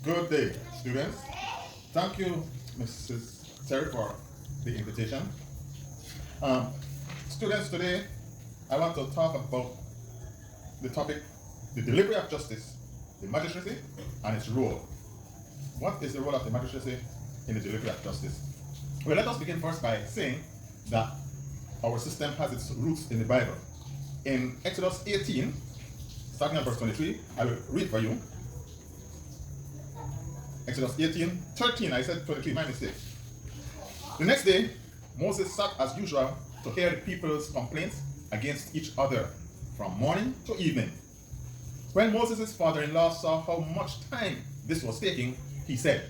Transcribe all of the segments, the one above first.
Good day, students. Thank you, Mrs. Terry, for the invitation. Students, today I want to talk about the topic, the delivery of justice, the magistracy, and its role. What is the role of the magistracy in the delivery of justice? Well, let us begin first by saying that our system has its roots in the Bible. In Exodus 18, starting at verse 23, I will read for you. Exodus 18:13, I said 23, my mistake. The next day, Moses sat as usual to hear the people's complaints against each other from morning to evening. When Moses' father-in-law saw how much time this was taking, he said,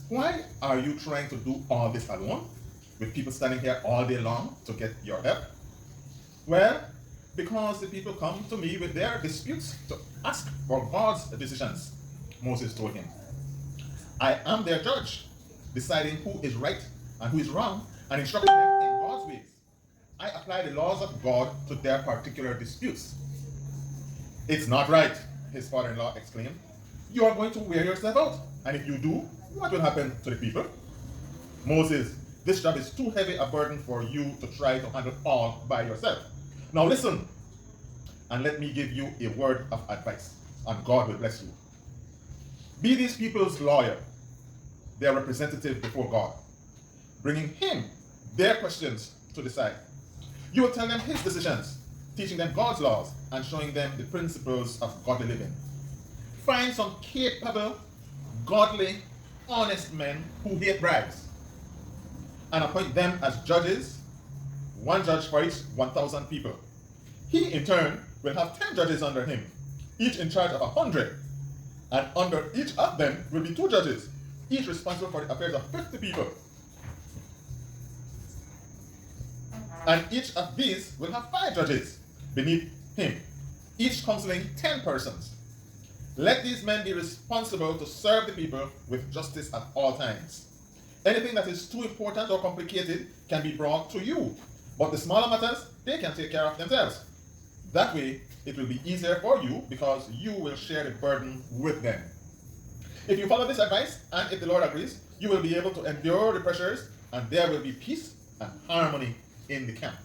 "Why are you trying to do all this alone, with people standing here all day long to get your help?" "Well, because the people come to me with their disputes to ask for God's decisions," Moses told him. "I am their judge, deciding who is right and who is wrong, and instructing them in God's ways. I apply the laws of God to their particular disputes." "It's not right," his father-in-law exclaimed. "You are going to wear yourself out, and if you do, what will happen to the people?" "Moses, this job is too heavy a burden for you to try to handle all by yourself. Now listen, and let me give you a word of advice, and God will bless you. Be these people's lawyer, their representative before God, bringing him their questions to decide. You will tell them his decisions, teaching them God's laws, and showing them the principles of godly living. Find some capable, godly, honest men who hate bribes, and appoint them as judges, one judge for each 1,000 people. He, in turn, will have 10 judges under him, each in charge of 100, and under each of them will be 2 judges, each responsible for the affairs of 50 people. And each of these will have 5 judges beneath him, each counseling 10 persons. Let these men be responsible to serve the people with justice at all times. Anything that is too important or complicated can be brought to you, but the smaller matters, they can take care of themselves. That way, it will be easier for you because you will share the burden with them. If you follow this advice, and if the Lord agrees, you will be able to endure the pressures, and there will be peace and harmony in the camp."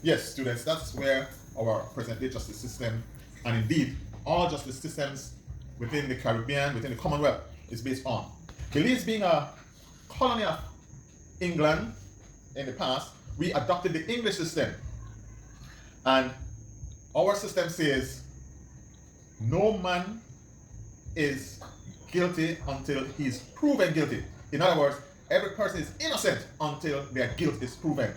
Yes, students, that's where our present-day justice system, and indeed all justice systems within the Caribbean, within the Commonwealth, is based on. Belize being a colony of England in the past, we adopted the English system. And our system says no man is guilty until he is proven guilty. In other words, every person is innocent until their guilt is proven.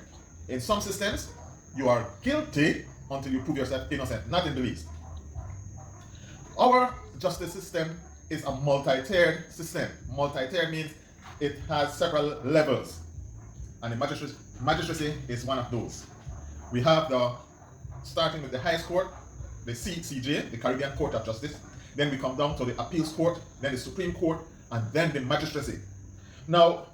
In some systems, you are guilty until you prove yourself innocent, not in Belize. Our justice system is a multi-tiered system. Multi-tiered means it has several levels, and the magistracy is one of those. We have starting with the highest court, the CCJ, the Caribbean Court of Justice. Then we come down to the appeals court, then the Supreme Court, and then the magistracy. Now,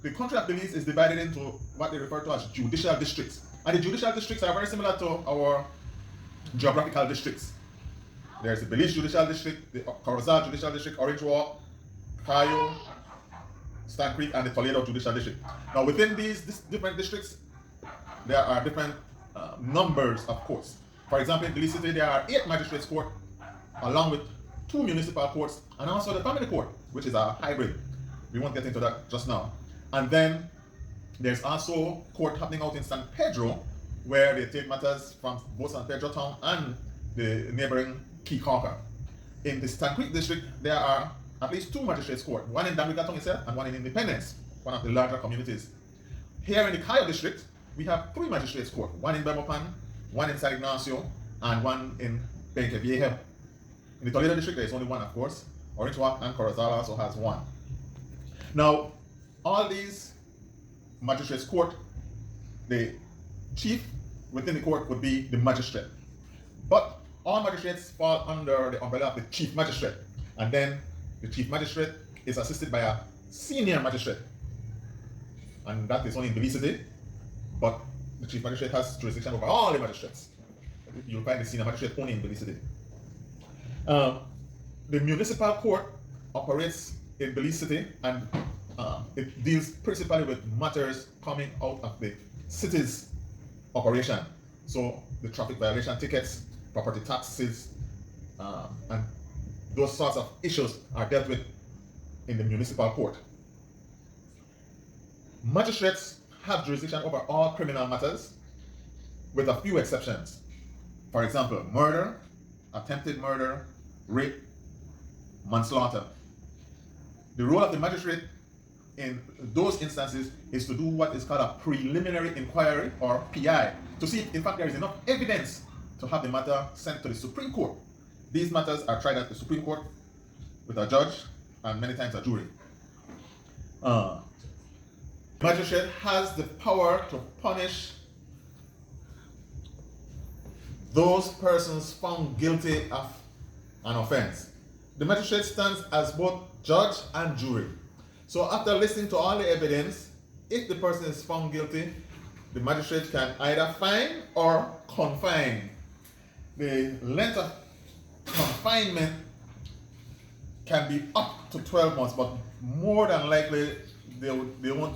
the country of Belize is divided into what they refer to as judicial districts. And the judicial districts are very similar to our geographical districts. There's the Belize Judicial District, the Corozal Judicial District, Orange Walk, Cayo, Stan Creek, and the Toledo Judicial District. Now, within these different districts, there are different numbers of courts. For example, in Belize City, there are 8 magistrates' court, along with 2 municipal courts, and also the family court, which is a hybrid. We won't get into that just now. And then there's also court happening out in San Pedro, where they take matters from both San Pedro town and the neighboring Key Corker. In the Stan Creek district, there are at least 2 magistrates' court, one in Damriga town itself and one in Independence, one of the larger communities. Here in the Cayo district, we have 3 magistrates' court, one in Bemopan, one in San Ignacio, and one in Benque Viejo. In the Toledo district, there is only one, of course. Orange Walk and Corozal also has one. Now, all these magistrates' court, the chief within the court would be the magistrate. But all magistrates fall under the umbrella of the chief magistrate. And then the chief magistrate is assisted by a senior magistrate. And that is only in Belize City. But the chief magistrate has jurisdiction over all the magistrates. You'll find the senior magistrate only in Belize City. The municipal court operates in Belize City, and it deals principally with matters coming out of the city's operation. So the traffic violation tickets, property taxes, and those sorts of issues are dealt with in the municipal court. Magistrates have jurisdiction over all criminal matters, with a few exceptions. For example, murder, attempted murder, rape, manslaughter. The role of the magistrate in those instances is to do what is called a preliminary inquiry, or PI, to see if in fact there is enough evidence to have the matter sent to the Supreme Court. These matters are tried at the Supreme Court with a judge and many times a jury. Magistrate has the power to punish those persons found guilty of an offense. The magistrate stands as both judge and jury. So after listening to all the evidence, if the person is found guilty, the magistrate can either fine or confine. The length of confinement can be up to 12 months, but more than likely they won't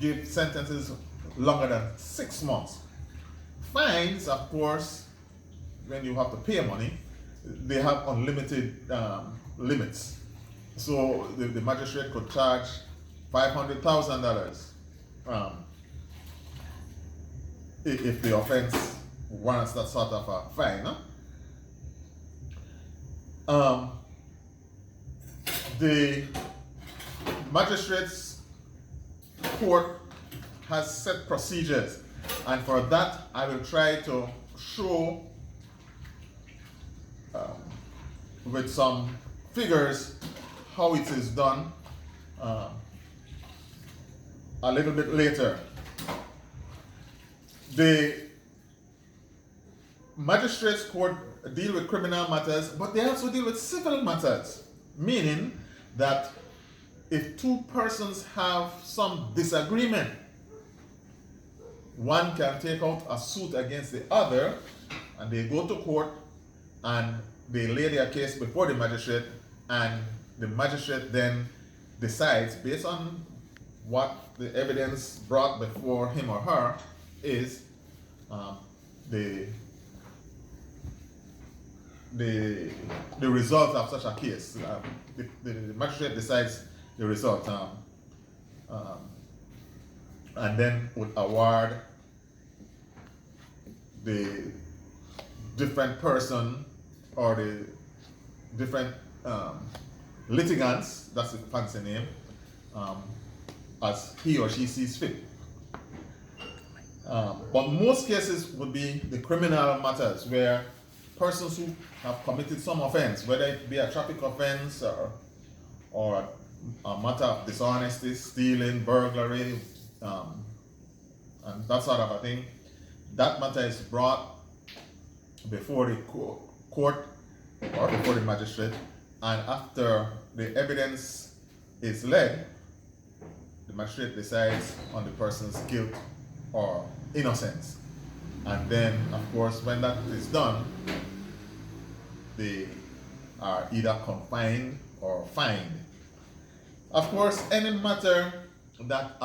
give sentences longer than 6 months. Fines, of course, when you have to pay money, they have unlimited limits. So the magistrate could charge $500,000 if the offense warrants that sort of a fine. The magistrate's court has set procedures, and for that I will try to show with some figures how it is done a little bit later. The magistrates court deal with criminal matters, but they also deal with civil matters, meaning that if two persons have some disagreement, one can take out a suit against the other, and they go to court and they lay their case before the magistrate, and the magistrate then decides, based on what the evidence brought before him or her, is the result of such a case. The magistrate decides the result, and then would award the different person or the different litigants, that's the fancy name, as he or she sees fit. But most cases would be the criminal matters, where persons who have committed some offense, whether it be a traffic offense or a matter of dishonesty, stealing, burglary, and that sort of a thing, that matter is brought before the court or before the magistrate, and after the evidence is led, the magistrate decides on the person's guilt or innocence. And then, of course, when that is done, they are either confined or fined. Of course, any matter that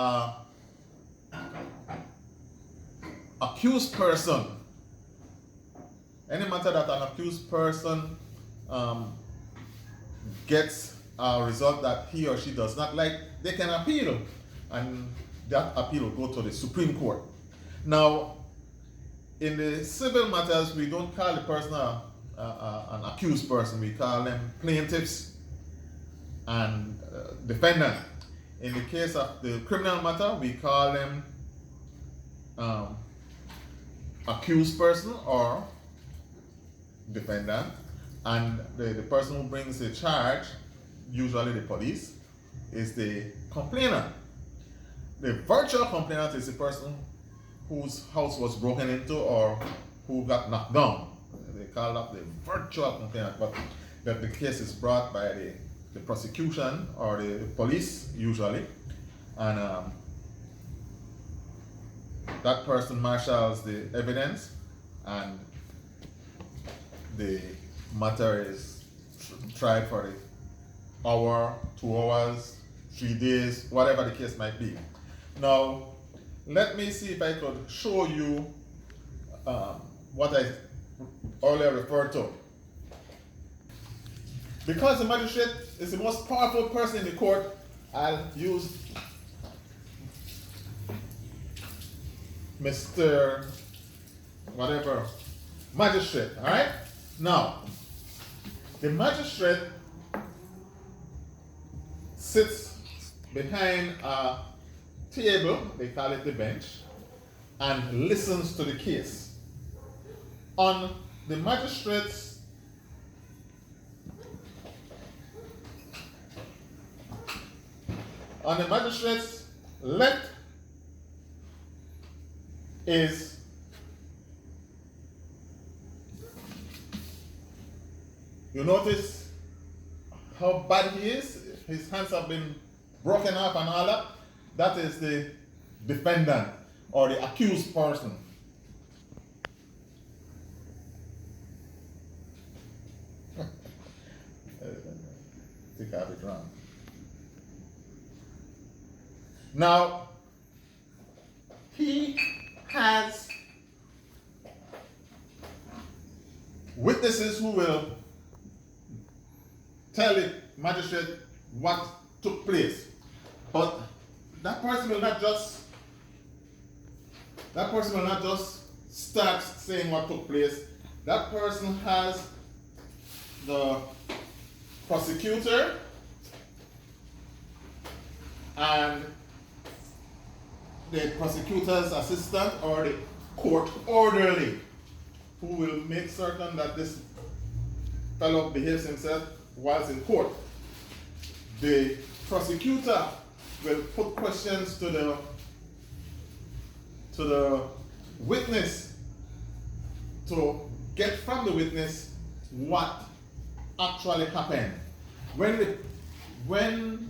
accused person, any matter that an accused person gets a result that he or she does not like, they can appeal, and that appeal will go to the Supreme Court. Now, in the civil matters, we don't call the person an accused person. We call them plaintiffs and defendant. In the case of the criminal matter, we call them accused person or defendant, and the person who brings the charge, usually the police, is the complainant. The virtual complainant is the person whose house was broken into or who got knocked down. They call that the virtual complainant, but the case is brought by the prosecution or the police usually, and that person marshals the evidence, and the matter is tried for hour, 2 hours, 3 days, whatever the case might be. Now, let me see if I could show you what I earlier referred to. Because the magistrate is the most powerful person in the court, I'll use Mr. whatever, magistrate, all right? Now, the magistrate sits behind a table, they call it the bench, and listens to the case. On the magistrate's left is you notice how bad he is. His hands have been broken off and all that. That is the defendant or the accused person. I think I have it wrong. Now, he has witnesses who will tell the magistrate what took place. But that person will not just start saying what took place. That person has the prosecutor and the prosecutor's assistant or the court orderly who will make certain that this fellow behaves himself whilst in court. The prosecutor will put questions to the witness to get from the witness what actually happened. When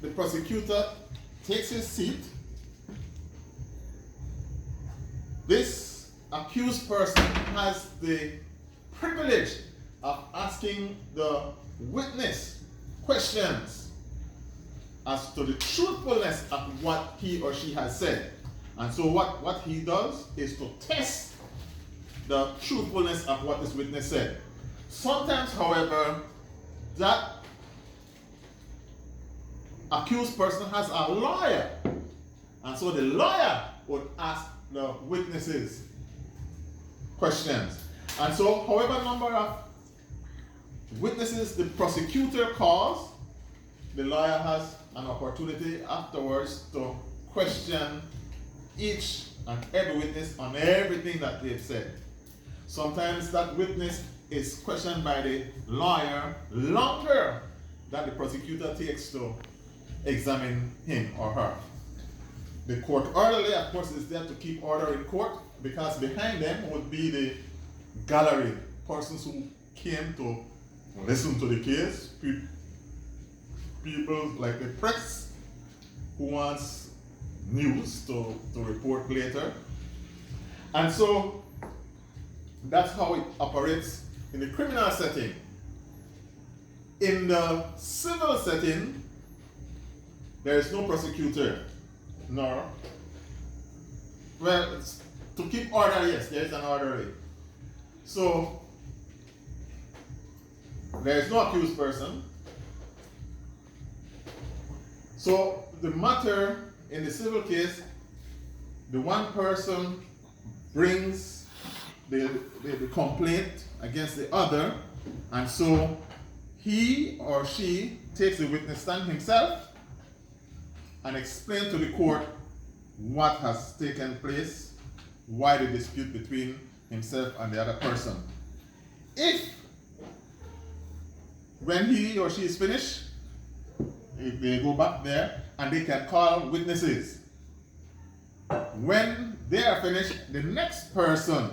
the prosecutor takes his seat, this accused person has the privilege of asking the witness questions as to the truthfulness of what he or she has said. And so what he does is to test the truthfulness of what this witness said. Sometimes, however, that accused person has a lawyer, and so the lawyer would ask the witnesses questions. And so, however number of witnesses the prosecutor calls, the lawyer has an opportunity afterwards to question each and every witness on everything that they've said. Sometimes that witness is questioned by the lawyer longer than the prosecutor takes to examine him or her. The court orderly, of course, is there to keep order in court, because behind them would be the gallery, persons who came to listen to the case, people like the press who wants news to report later. And so that's how it operates in the criminal setting. In the civil setting, there is no prosecutor, nor, well, to keep order, yes, there is an orderly. So, there is no accused person. So, the matter in the civil case, the one person brings the complaint against the other, and so he or she takes the witness stand himself and explain to the court what has taken place, why the dispute between himself and the other person. If, when he or she is finished, if they go back there and they can call witnesses. When they are finished, the next person,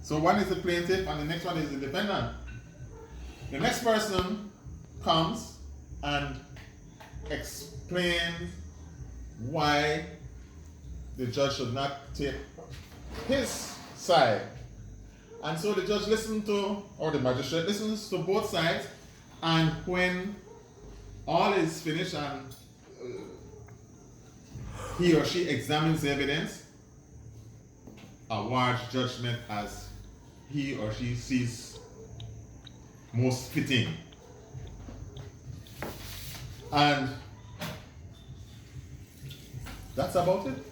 so one is the plaintiff and the next one is the defendant. The next person comes and explains why the judge should not take his side. And so the judge listens to, or the magistrate listens to both sides, and when all is finished and he or she examines the evidence, awards judgment as he or she sees most fitting. And that's about it.